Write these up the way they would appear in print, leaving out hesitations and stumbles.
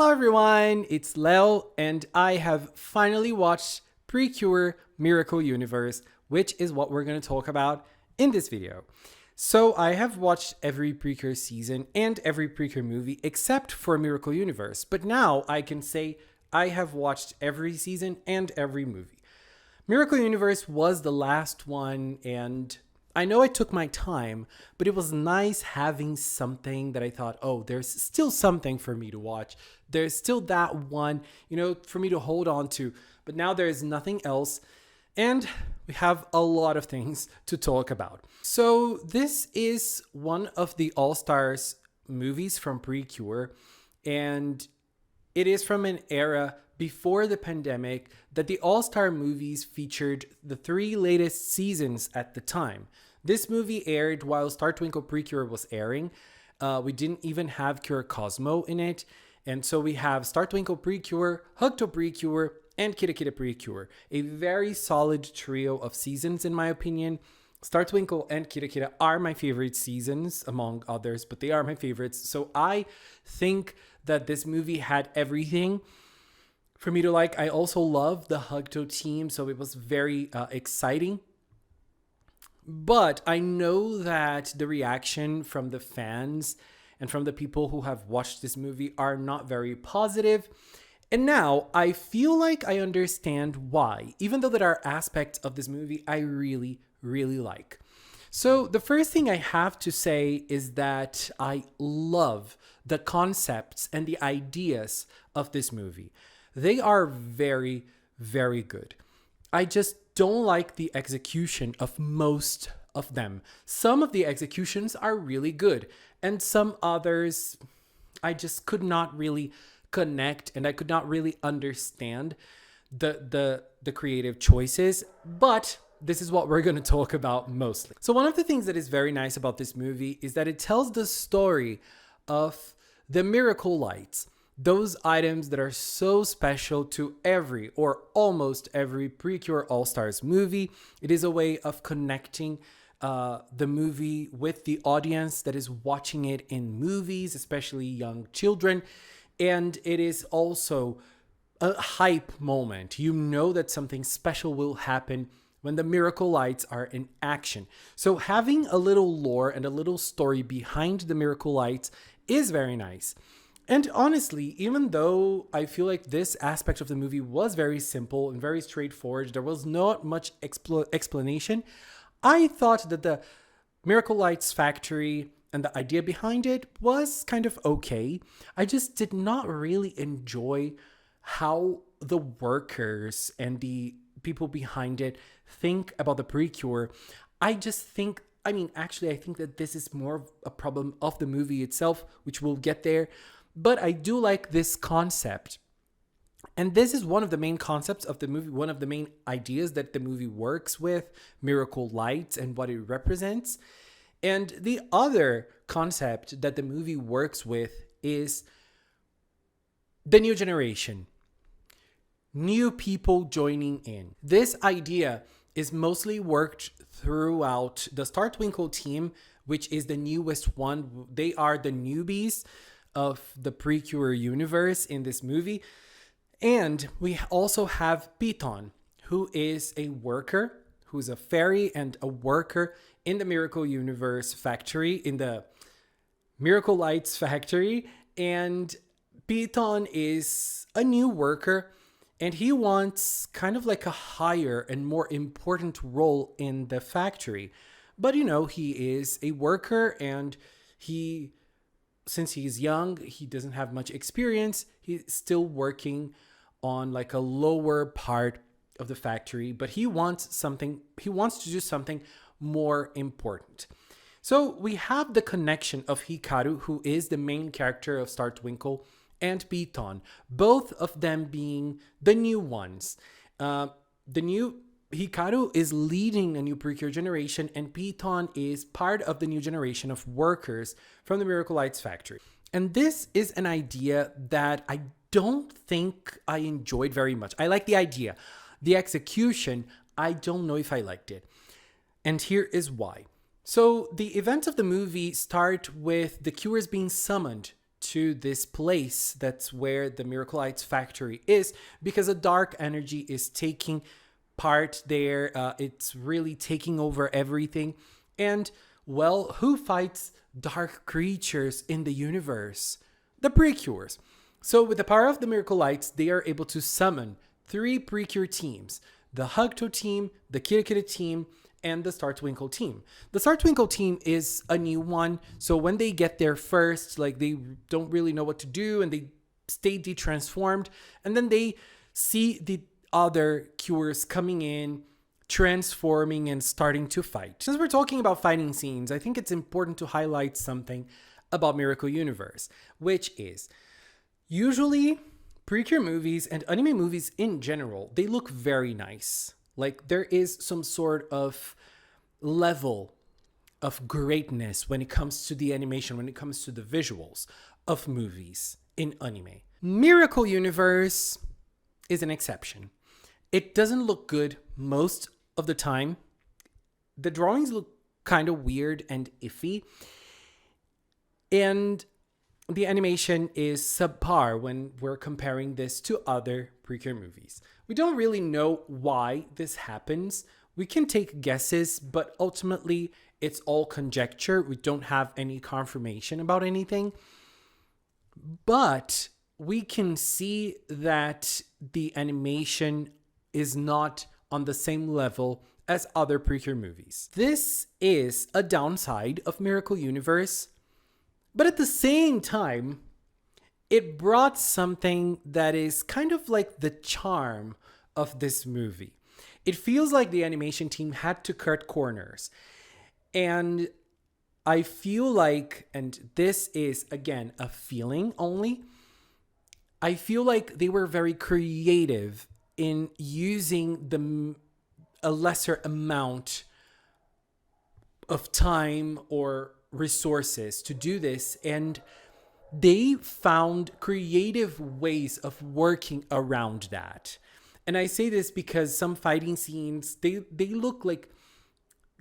Hello everyone, it's Leo and I have finally watched PreCure Miracle Universe, which is what we're going to talk about in this video. So I have watched every PreCure season and every PreCure movie except for Miracle Universe, but now I can say I have watched every season and every movie. Miracle Universe was the last one, and I know I took my time, but it was nice having something that I thought, oh, there's still something for me to watch. There's still that one, for me to hold on to. But now there is nothing else, and we have a lot of things to talk about. So this is one of the All-Stars movies from PreCure, and it is from an era before the pandemic that the All-Star movies featured the 3 latest seasons at the time. This movie aired while Star Twinkle PreCure was airing. We didn't even have Cure Cosmo in it. And so we have Star Twinkle PreCure, Hugto PreCure, and Kita Kita PreCure. A very solid trio of seasons in my opinion. Star Twinkle and Kita Kita are my favorite seasons among others, but they are my favorites. So I think that this movie had everything for me to like. I also love the Hugto team, so it was very exciting. But I know that the reaction from the fans and from the people who have watched this movie are not very positive. And now I feel like I understand why, even though there are aspects of this movie I really, really like. So the first thing I have to say is that I love the concepts and the ideas of this movie. They are very, very good. I just don't like the execution of most of them. Some of the executions are really good, and some others I just could not really connect, and I could not really understand the creative choices, but this is what we're going to talk about mostly. So one of the things that is very nice about this movie is that it tells the story of the miracle lights. Those items that are so special to every or almost every PreCure All-Stars movie. It is a way of connecting the movie with the audience that is watching it in movies, especially young children. And it is also a hype moment. You know that something special will happen when the miracle lights are in action. So having a little lore and a little story behind the miracle lights is very nice. And honestly, even though I feel like this aspect of the movie was very simple and very straightforward, there was not much explanation, I thought that the Miracle Lights Factory and the idea behind it was kind of okay. I just did not really enjoy how the workers and the people behind it think about the PreCure. I think that this is more of a problem of the movie itself, which we'll get there. But I do like this concept. And this is one of the main concepts of the movie, one of the main ideas that the movie works with, miracle lights and what it represents. And the other concept that the movie works with is the new generation. New people joining in. This idea is mostly worked throughout the Star Twinkle team, which is the newest one. They are the newbies of the PreCure universe in this movie. And we also have Piton, who is a worker, who's a fairy and a worker in the Miracle Universe factory, in the Miracle Lights factory. And Piton is a new worker, and he wants kind of like a higher and more important role in the factory. But he is a worker, and since he's young, he doesn't have much experience. He's still working on like a lower part of the factory, but he wants to do something more important. So we have the connection of Hikaru, who is the main character of Star Twinkle, and Piton, both of them being the new ones. Hikaru is leading a new PreCure generation, and Piton is part of the new generation of workers from the Miracle Lights factory. And this is an idea that I don't think I enjoyed very much. I like the idea. The execution, I don't know if I liked it. And here is why. So the events of the movie start with the Cures being summoned to this place that's where the Miracle Lights factory is, because a dark energy is taking part there. It's really taking over everything. And, well, who fights dark creatures in the universe? The PreCures. So with the power of the Miracle Lights, they are able to summon 3 PreCure teams: the Hugto team, the Kira Kira team, and the Star Twinkle team. The Star Twinkle team is a new one, so when they get there first, like, they don't really know what to do, and they stay de-transformed, and then they see the other cures coming in, transforming, and starting to fight. Since we're talking about fighting scenes, I think it's important to highlight something about Miracle Universe, which is usually PreCure movies and anime movies in general, they look very nice. Like, there is some sort of level of greatness when it comes to the animation, when it comes to the visuals of movies in anime. Miracle Universe is an exception. It doesn't look good most of the time. The drawings look kind of weird and iffy. And the animation is subpar when we're comparing this to other PreCure movies. We don't really know why this happens. We can take guesses, but ultimately it's all conjecture. We don't have any confirmation about anything. But we can see that the animation is not on the same level as other PreCure movies. This is a downside of Miracle Universe. But at the same time, it brought something that is kind of like the charm of this movie. It feels like the animation team had to cut corners. And I feel like, and this is, again, a feeling only, I feel like they were very creative in using a lesser amount of time or resources to do this, and they found creative ways of working around that. And I say this because some fighting scenes, they look like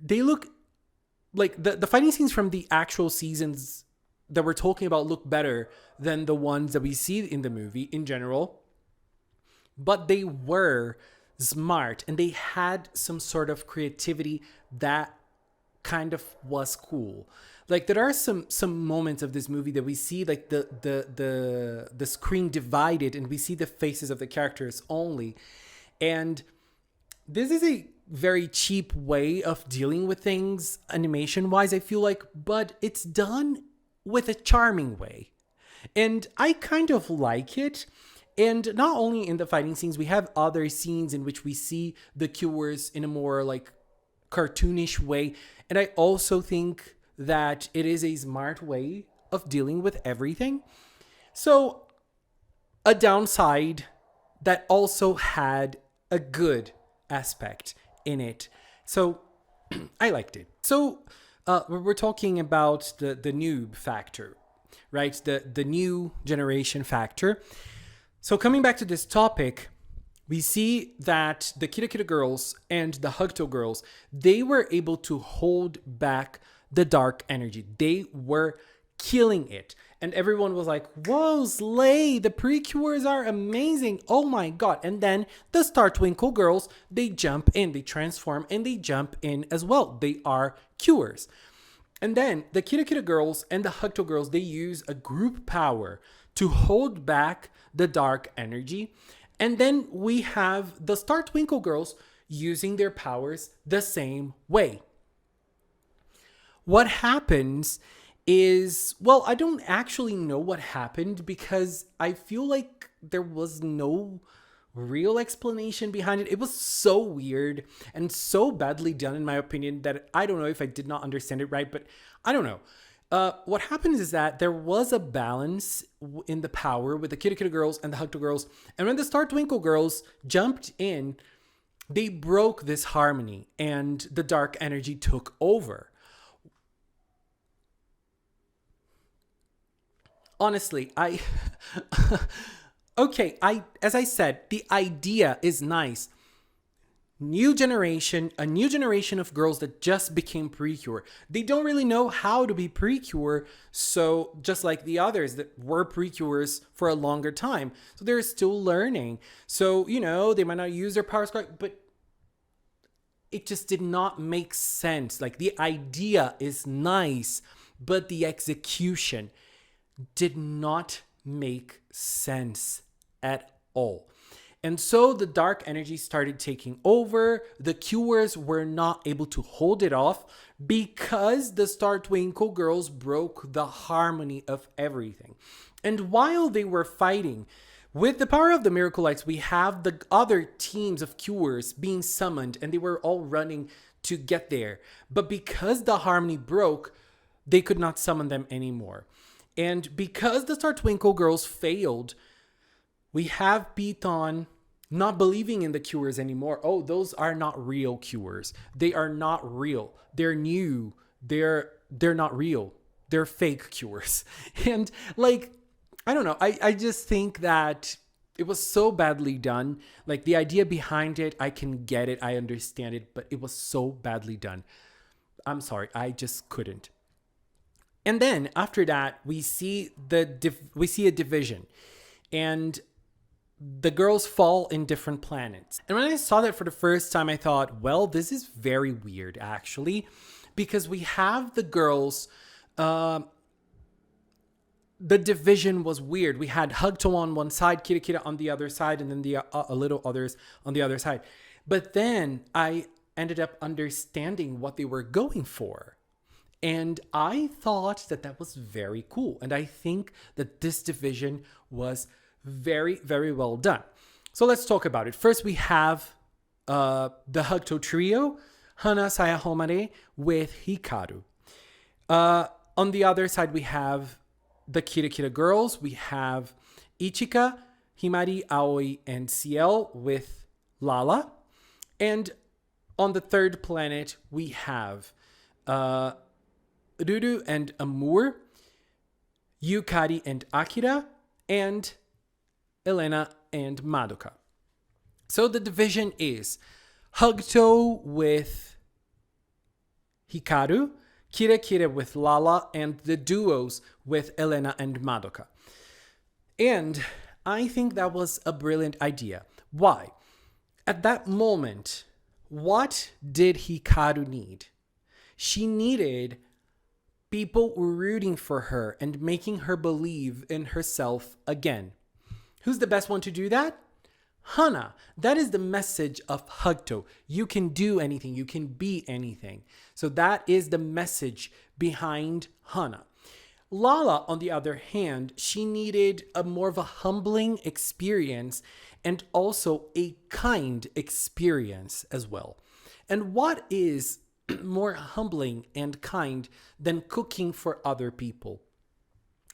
the fighting scenes from the actual seasons that we're talking about look better than the ones that we see in the movie in general. But they were smart and they had some sort of creativity that kind of was cool. Like, there are some moments of this movie that we see, like, the screen divided and we see the faces of the characters only. And this is a very cheap way of dealing with things animation wise, I feel like, but it's done with a charming way. And I kind of like it. And not only in the fighting scenes, we have other scenes in which we see the cures in a more, like, cartoonish way. And I also think that it is a smart way of dealing with everything. So, a downside that also had a good aspect in it. So, I liked it. So, we're talking about the noob factor, right? The new generation factor. So, coming back to this topic, we see that the Kira Kira girls and the Hugto girls, they were able to hold back the dark energy. They were killing it. And everyone was like, whoa, slay, the PreCures are amazing. Oh my God. And then the Star Twinkle girls, they jump in, they transform, and they jump in as well. They are cures. And then the Kira Kira girls and the Hugto girls, they use a group power to hold back the dark energy. And then we have the Star Twinkle girls using their powers the same way. What happens is, well, I don't actually know what happened because I feel like there was no real explanation behind it. It was so weird and so badly done, in my opinion, that I don't know if I did not understand it right, but I don't know. What happens is that there was a balance in the power with the Kira Kira girls and the Hugto girls. And when the Star Twinkle girls jumped in, they broke this harmony and the dark energy took over. Honestly, as I said, the idea is nice. a new generation of girls that just became PreCure. They don't really know how to be PreCure, so just like the others that were PreCures for a longer time. So they're still learning. So, they might not use their powers correct, but it just did not make sense. Like, the idea is nice, but the execution did not make sense at all. And so the dark energy started taking over. The Cures were not able to hold it off because the Star Twinkle girls broke the harmony of everything. And while they were fighting, with the power of the Miracle Lights, we have the other teams of Cures being summoned, and they were all running to get there. But because the harmony broke, they could not summon them anymore. And because the Star Twinkle girls failed, we have Piton not believing in the Cures anymore. Oh, those are not real Cures. They are not real. They're new. They're not real. They're fake Cures. And like, I don't know. I just think that it was so badly done. Like, the idea behind it, I can get it. I understand it. But it was so badly done. I'm sorry. I just couldn't. And then after that, we see a division. And the girls fall in different planets. And when I saw that for the first time, I thought, well, this is very weird, actually, because we have the girls. The division was weird. We had Hugto on one side, Kira Kira on the other side, and then the little others on the other side. But then I ended up understanding what they were going for. And I thought that was very cool. And I think that this division was very, very well done. So let's talk about it. First, we have the Hugto trio, Hana Sayahomare with Hikaru. On the other side, we have the Kira Kira girls. We have Ichika, Himari, Aoi, and Ciel with Lala. And on the third planet, we have Ruru and Amour, Yukari and Akira, and Elena and Madoka. So the division is Hugto with Hikaru, Kira Kira with Lala, and the duos with Elena and Madoka. And I think that was a brilliant idea. Why? At that moment, what did Hikaru need? She needed people rooting for her and making her believe in herself again. Who's the best one to do that? Hana. That is the message of Hugto. You can do anything. You can be anything. So that is the message behind Hana. Lala, on the other hand, she needed a more of a humbling experience and also a kind experience as well. And what is more humbling and kind than cooking for other people?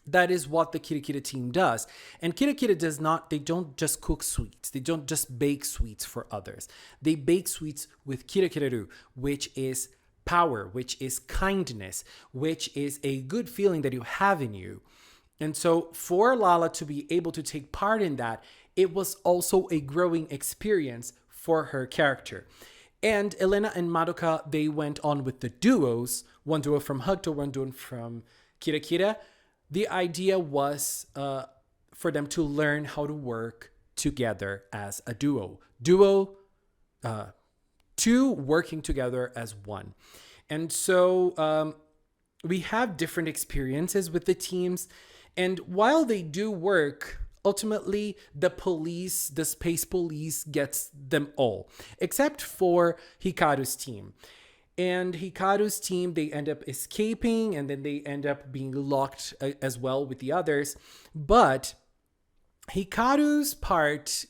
That is what the Kira Kira team does. And Kira Kira they don't just cook sweets. They don't just bake sweets for others. They bake sweets with Kira Kiraru, which is power, which is kindness, which is a good feeling that you have in you. And so for Lala to be able to take part in that, it was also a growing experience for her character. And Elena and Madoka, they went on with the duos, one duo from Hugto, one duo from Kira Kira. The idea was for them to learn how to work together as a duo. Two working together as one. And so we have different experiences with the teams. And while they do work, ultimately the space police gets them all, except for Hikaru's team. And Hikaru's team, they end up escaping, and then they end up being locked as well with the others. But Hikaru's part,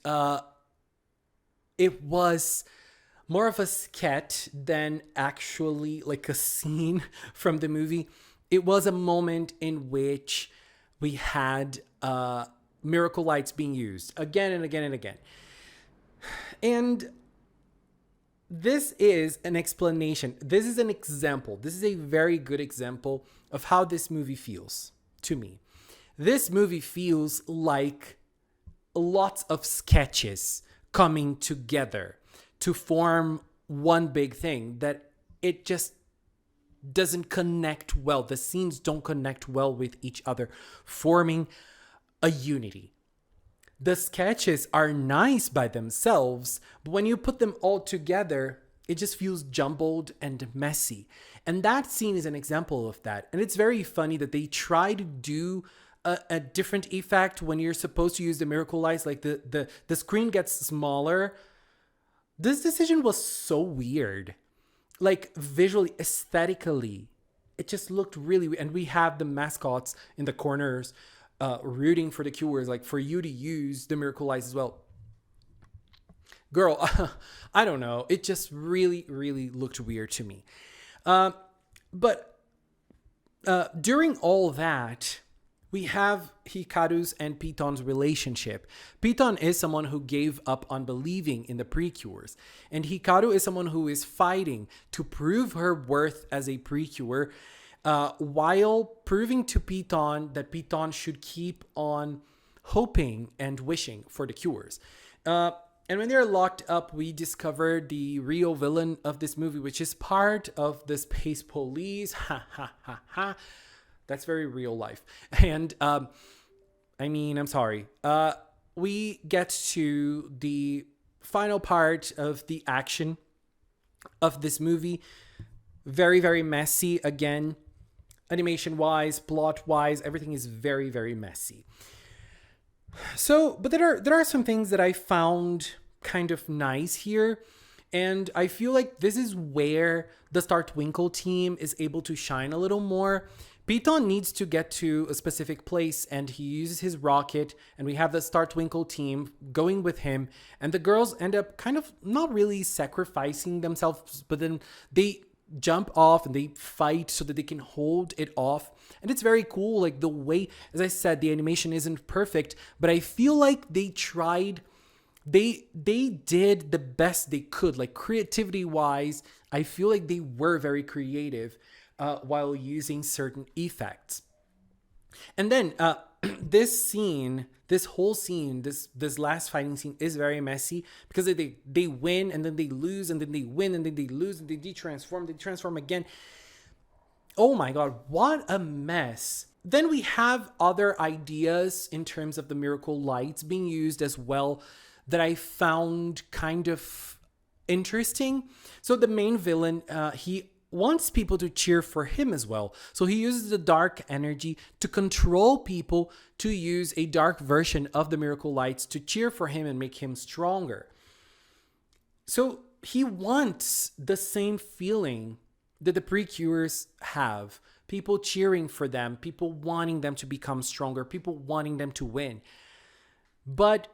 it was more of a sketch than actually like a scene from the movie. It was a moment in which we had miracle lights being used again and again and again. And this is an explanation. This is an example. This is a very good example of how this movie feels to me. This movie feels like lots of sketches coming together to form one big thing, that it just doesn't connect well. The scenes don't connect well with each other, forming a unity. The sketches are nice by themselves, but when you put them all together, it just feels jumbled and messy. And that scene is an example of that. And it's very funny that they try to do a different effect when you're supposed to use the miracle lights. Like the screen gets smaller. This decision was so weird. Like visually, aesthetically, it just looked really weird. And we have the mascots in the corners rooting for the cures, like for you to use the miracle lights as well. Girl, I don't know. It just really, really looked weird to me. But during all that, we have Hikaru's and Piton's relationship. Piton is someone who gave up on believing in the PreCures. And Hikaru is someone who is fighting to prove her worth as a PreCure, while proving to Piton that Piton should keep on hoping and wishing for the cures. And when they're locked up, we discover the real villain of this movie, which is part of the space police. Ha, ha, ha, ha. That's very real life. And, I'm sorry. We get to the final part of the action of this movie. Very, very messy. Again, animation-wise, plot-wise, everything is very, very messy. So, but there are some things that I found kind of nice here. And I feel like this is where the Startwinkle team is able to shine a little more. Piton needs to get to a specific place and he uses his rocket, and we have the Startwinkle team going with him, and the girls end up kind of not really sacrificing themselves, but then they jump off and they fight so that they can hold it off. And it's very cool, like the way, as I said, the animation isn't perfect, but I feel like they tried, they did the best they could, like creativity wise. I feel like they were very creative while using certain effects. And then this whole scene, this last fighting scene is very messy because they win and then they lose and then they win and then they lose and they transform again. Oh my god, what a mess. Then we have other ideas in terms of the miracle lights being used as well that I found kind of interesting. So the main villain, he wants people to cheer for him as well. So he uses the dark energy to control people to use a dark version of the miracle lights to cheer for him and make him stronger. So he wants the same feeling that the PreCures have. People cheering for them, people wanting them to become stronger, people wanting them to win. But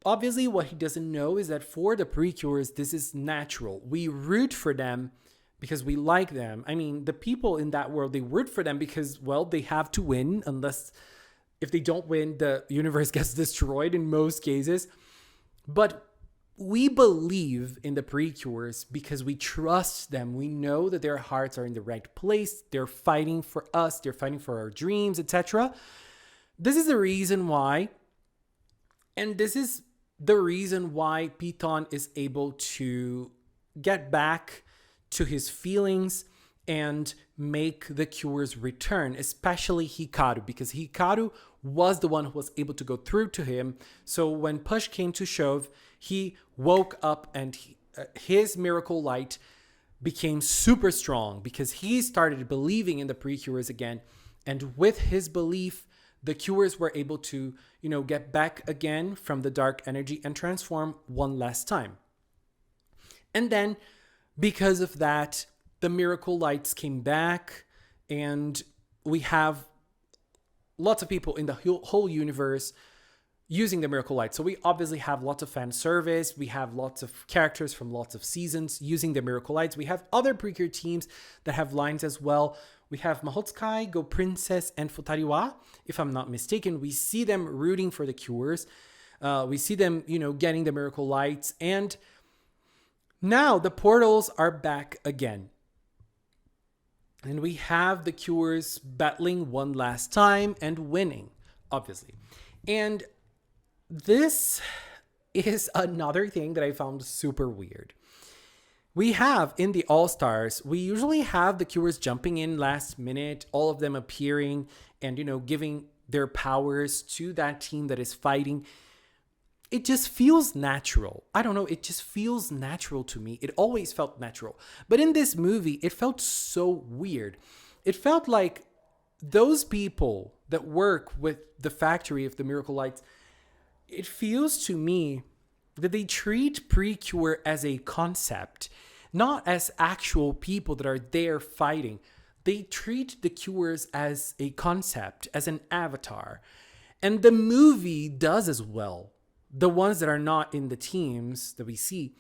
obviously what he doesn't know is that for the PreCures, this is natural. We root for them because we like them. I mean, the people in that world, they root for them because, well, they have to win, unless if they don't win, the universe gets destroyed in most cases. But we believe in the PreCures because we trust them. We know that their hearts are in the right place. They're fighting for us. They're fighting for our dreams, etc. This is the reason why, and this is the reason why Piton is able to get back to his feelings and make the cures return, especially Hikaru, because Hikaru was the one who was able to go through to him. So when push came to shove, he woke up and his miracle light became super strong because he started believing in the PreCures again. And with his belief, the cures were able to, get back again from the dark energy and transform one last time. And then because of that, the miracle lights came back, and we have lots of people in the whole universe using the miracle lights. So we obviously have lots of fan service. We have lots of characters from lots of seasons using the miracle lights. We have other PreCure teams that have lines as well. We have Mahotsukai, Go Princess, and Futariwa, if I'm not mistaken. We see them rooting for the cures. We see them, getting the miracle lights. And now the portals are back again. And we have the cures battling one last time and winning, obviously. And this is another thing that I found super weird. We have in the All-Stars, we usually have the Cures jumping in last minute, all of them appearing and, giving their powers to that team that is fighting. It just feels natural. I don't know. It just feels natural to me. It always felt natural. But in this movie, it felt so weird. It felt like those people that work with the factory of the Miracle Lights, it feels to me that they treat PreCure as a concept, not as actual people that are there fighting. They treat the Cures as a concept, as an avatar. And the movie does as well. The ones that are not in the teams that we see,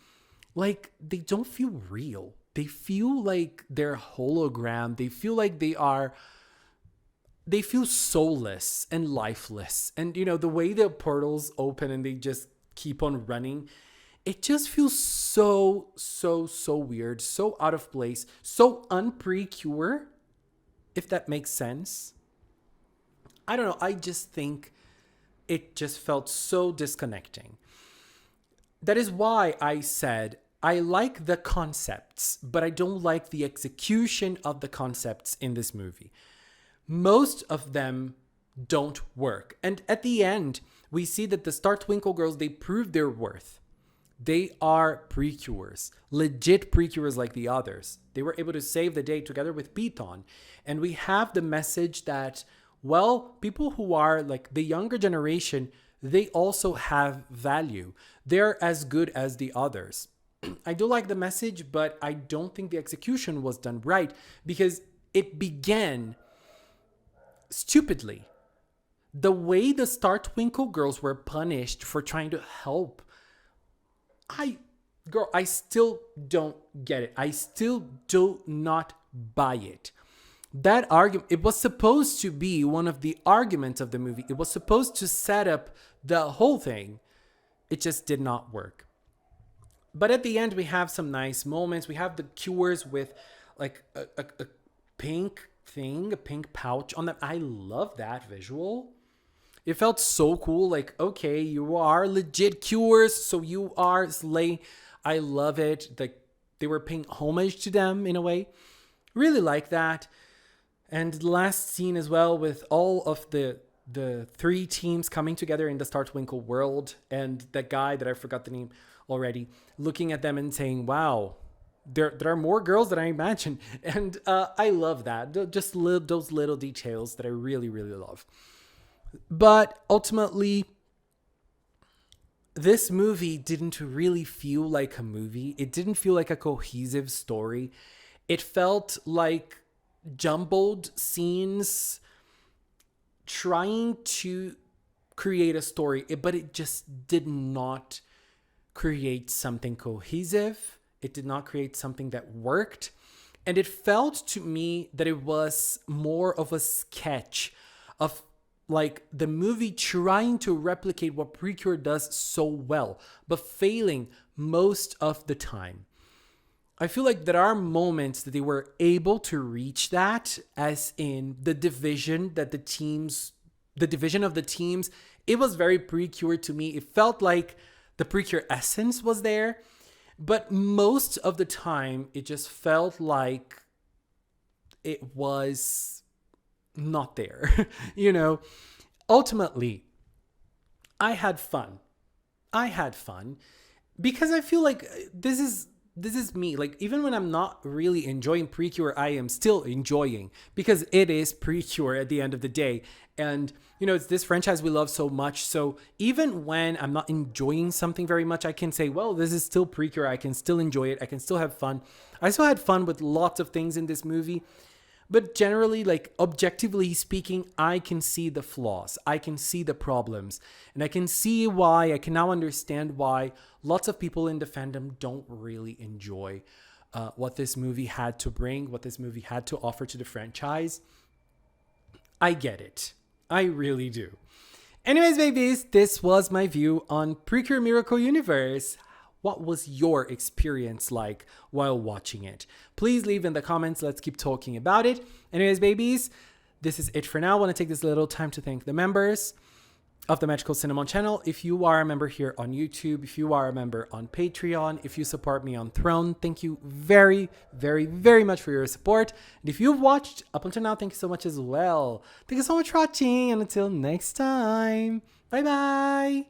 like, they don't feel real. They feel like they're hologram. They feel like they feel soulless and lifeless. And, the way the portals open and they just keep on running, it just feels so weird, so out of place, so un-PreCure, if that makes sense. I don't know. I just think it just felt so disconnecting. That is why I said I like the concepts, but I don't like the execution of the concepts in this movie. Most of them don't work. And at the end, we see that the Star Twinkle girls, they prove their worth. They are PreCures, legit PreCures like the others. They were able to save the day together with Piton. And we have the message that, well, people who are like the younger generation, they also have value. They're as good as the others. I do like the message, but I don't think the execution was done right because it began stupidly. The way the Star Twinkle girls were punished for trying to help, I still don't get it. I still do not buy it. That argument, it was supposed to be one of the arguments of the movie. It was supposed to set up the whole thing. It just did not work. But at the end, we have some nice moments. We have the Cures with like a pink thing, a pink pouch on them. I love that visual. It felt so cool. Like, okay, you are legit Cures, so you are Slay. I love it. Like, they were paying homage to them in a way. Really like that. And the last scene as well with all of the three teams coming together in the Star Twinkle world, and that guy that I forgot the name already, looking at them and saying, wow, there are more girls than I imagined. And I love that. Just those little details that I really, really love. But ultimately, this movie didn't really feel like a movie. It didn't feel like a cohesive story. It felt like jumbled scenes trying to create a story, but it just did not create something cohesive. It did not create something that worked. And it felt to me that it was more of a sketch of like the movie trying to replicate what PreCure does so well, but failing most of the time. I feel like there are moments that they were able to reach that, as in the division of the teams, it was very PreCure to me. It felt like the PreCure essence was there, but most of the time it just felt like it was not there. Ultimately, I had fun because I feel like this is me. Like, even when I'm not really enjoying PreCure, I am still enjoying, because it is PreCure at the end of the day. And, it's this franchise we love so much. So even when I'm not enjoying something very much, I can say, well, this is still PreCure. I can still enjoy it. I can still have fun. I still had fun with lots of things in this movie. But generally, like, objectively speaking, I can see the flaws. I can see the problems. And I can see why, I can now understand why lots of people in the fandom don't really enjoy what this movie had to bring, what this movie had to offer to the franchise. I get it. I really do. Anyways, babies, this was my view on PreCure Miracle Universe. What was your experience like while watching it? Please leave in the comments. Let's keep talking about it. Anyways, babies, this is it for now. I want to take this little time to thank the members. of the Magical Cinnamon channel. If you are a member here on YouTube, if you are a member on Patreon, if you support me on Throne, thank you very, very, very much for your support. And if you've watched up until now, thank you so much as well. Thank you so much for watching, and until next time, bye bye.